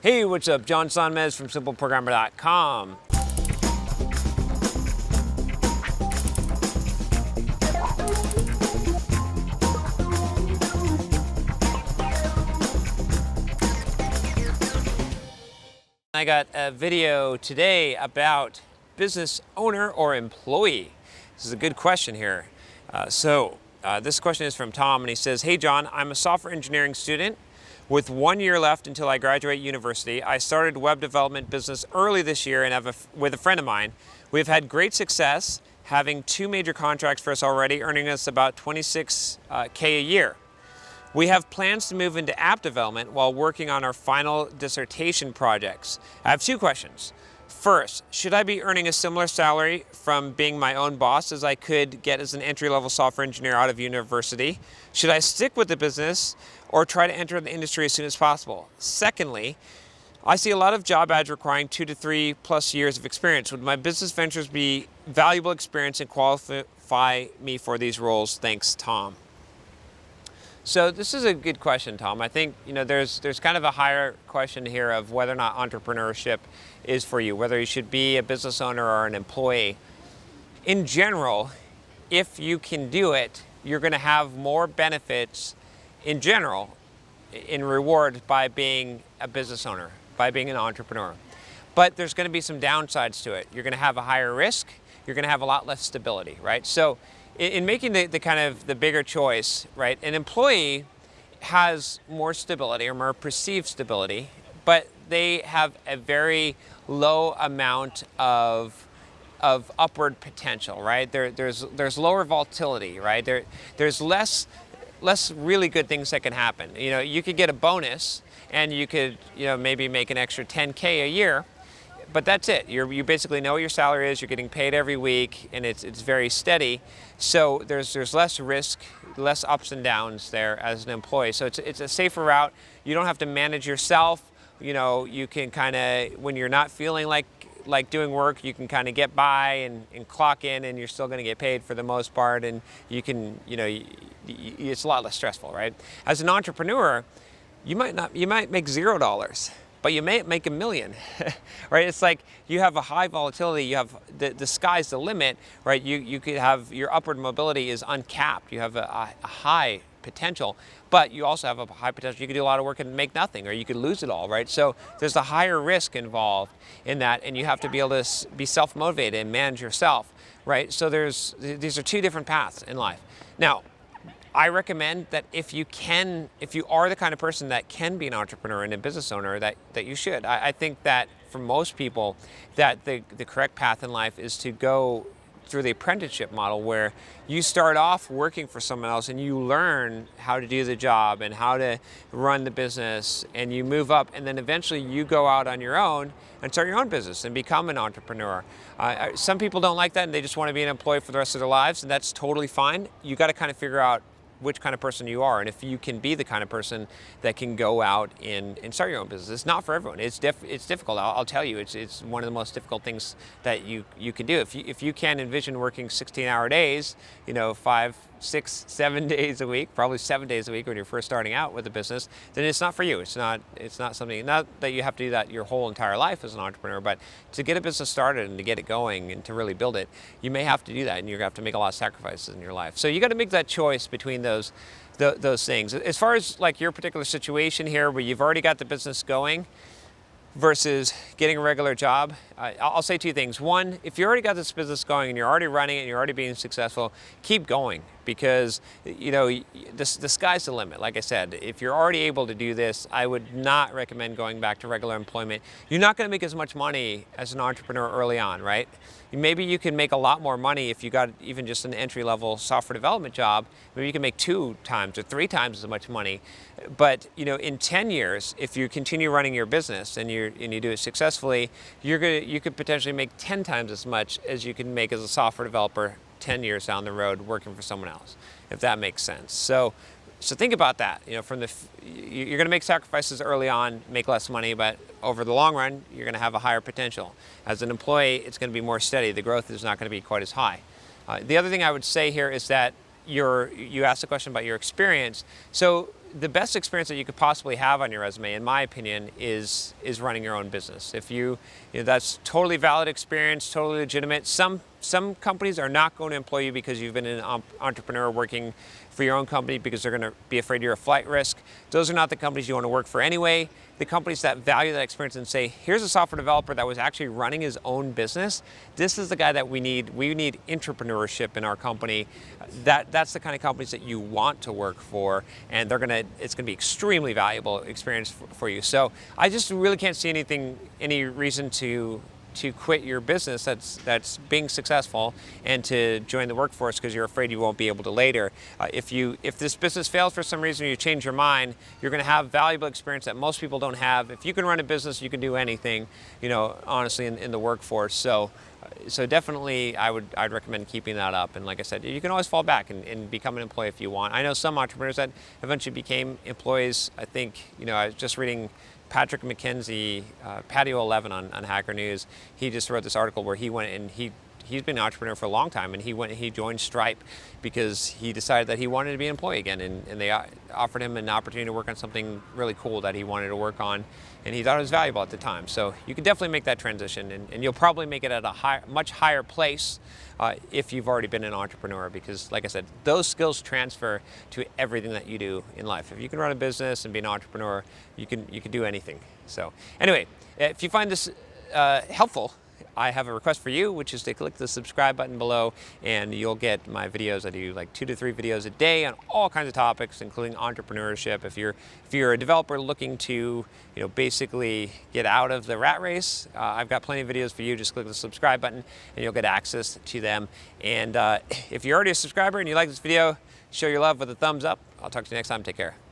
Hey, what's up? John Sonmez from SimpleProgrammer.com. I got a video today about business owner or employee. This is a good question here. This question is from Tom, and he says, "Hey John, I'm a software engineering student with 1 year left until I graduate university. I started web development business early this year and with a friend of mine. We've had great success, having 2 major contracts for us already, earning us about 26K a year. We have plans to move into app development while working on our final dissertation projects. I have 2 questions. First, should I be earning a similar salary from being my own boss as I could get as an entry-level software engineer out of university? Should I stick with the business or try to enter the industry as soon as possible? Secondly, I see a lot of job ads requiring 2 to 3 plus years of experience. Would my business ventures be valuable experience and qualify me for these roles? Thanks, Tom." So this is a good question, Tom. I think there's kind of a higher question here of whether or not entrepreneurship is for you, whether you should be a business owner or an employee. In general, if you can do it, you're going to have more benefits in general in reward by being a business owner, by being an entrepreneur. But there's going to be some downsides to it. You're going to have a higher risk. You're going to have a lot less stability, right? So in making the kind of the bigger choice, right, an employee has more stability or more perceived stability, but they have a very low amount of upward potential, right? There's lower volatility, right? There's less really good things that can happen. You could get a bonus and you could maybe make an extra 10K a year. But that's it. You basically know what your salary is. You're getting paid every week, and it's very steady. So there's less risk, less ups and downs there as an employee. So it's a safer route. You don't have to manage yourself. You can kind of, when you're not feeling like doing work, you can kind of get by and clock in, and you're still going to get paid for the most part. And you can, it's a lot less stressful, right? As an entrepreneur, you might make $0. But you may make $1 million, right? It's like you have a high volatility. You have the sky's the limit, right? You could have your upward mobility is uncapped. You have a high potential, but you also have a high potential. You could do a lot of work and make nothing, or you could lose it all, right? So there's a higher risk involved in that, and you have to be able to be self-motivated and manage yourself, right? So these are 2 different paths in life. Now, I recommend that if you are the kind of person that can be an entrepreneur and a business owner, that you should. I think that for most people, that the correct path in life is to go through the apprenticeship model, where you start off working for someone else and you learn how to do the job and how to run the business, and you move up, and then eventually you go out on your own and start your own business and become an entrepreneur. Some people don't like that and they just want to be an employee for the rest of their lives, and that's totally fine. You got to kind of figure out which kind of person you are, and if you can be the kind of person that can go out and start your own business. It's not for everyone. It's difficult. I'll tell you, it's one of the most difficult things that you can do. If you can envision working 16-hour days, 5, 6, 7 days a week, probably 7 days a week when you're first starting out with a business, then it's not for you. It's not something, not that you have to do that your whole entire life as an entrepreneur, but to get a business started and to get it going and to really build it, you may have to do that, and you're going to have to make a lot of sacrifices in your life. So you got to make that choice between those things. As far as like your particular situation here, where you've already got the business going versus getting a regular job, I'll say 2 things. One, if you already got this business going and you're already running it and you're already being successful, keep going, because the sky's the limit. Like I said, if you're already able to do this, I would not recommend going back to regular employment. You're not going to make as much money as an entrepreneur early on, right? Maybe you can make a lot more money if you got even just an entry-level software development job. Maybe you can make 2 times or 3 times as much money. But in 10 years, if you continue running your business and you do it successfully, you could potentially make 10 times as much as you can make as a software developer 10 years down the road working for someone else, if that makes sense. So think about that. You're going to make sacrifices early on, make less money, but over the long run, you're going to have a higher potential. As an employee, it's going to be more steady. The growth is not going to be quite as high. The other thing I would say here is that you asked a question about your experience. So the best experience that you could possibly have on your resume, in my opinion, is running your own business. If that's totally valid experience, totally legitimate. Some companies are not going to employ you because you've been an entrepreneur working for your own company because they're going to be afraid you're a flight risk. Those are not the companies you want to work for anyway. The companies that value that experience and say, here's a software developer that was actually running his own business. This is the guy that we need. We need entrepreneurship in our company. That's the kind of companies that you want to work for, and it's gonna be extremely valuable experience for you. So I just really can't see any reason to quit your business that's being successful and to join the workforce because you're afraid you won't be able to later. If this business fails for some reason or you change your mind, you're going to have valuable experience that most people don't have. If you can run a business, you can do anything, honestly, in the workforce. So definitely I'd recommend keeping that up. And like I said, you can always fall back and become an employee if you want. I know some entrepreneurs that eventually became employees. I think, I was just reading Patrick McKenzie, Patio 11 on Hacker News. He just wrote this article where he went and he's been an entrepreneur for a long time, and he joined Stripe because he decided that he wanted to be an employee again, and they offered him an opportunity to work on something really cool that he wanted to work on, and he thought it was valuable at the time. So you can definitely make that transition, and you'll probably make it at a much higher place if you've already been an entrepreneur, because like I said, those skills transfer to everything that you do in life. If you can run a business and be an entrepreneur, you can do anything. So anyway, if you find this helpful, I have a request for you, which is to click the subscribe button below, and you'll get my videos. I do like 2 to 3 videos a day on all kinds of topics, including entrepreneurship. If you're a developer looking to basically get out of the rat race, I've got plenty of videos for you. Just click the subscribe button and you'll get access to them. And if you're already a subscriber and you like this video, show your love with a thumbs up. I'll talk to you next time. Take care.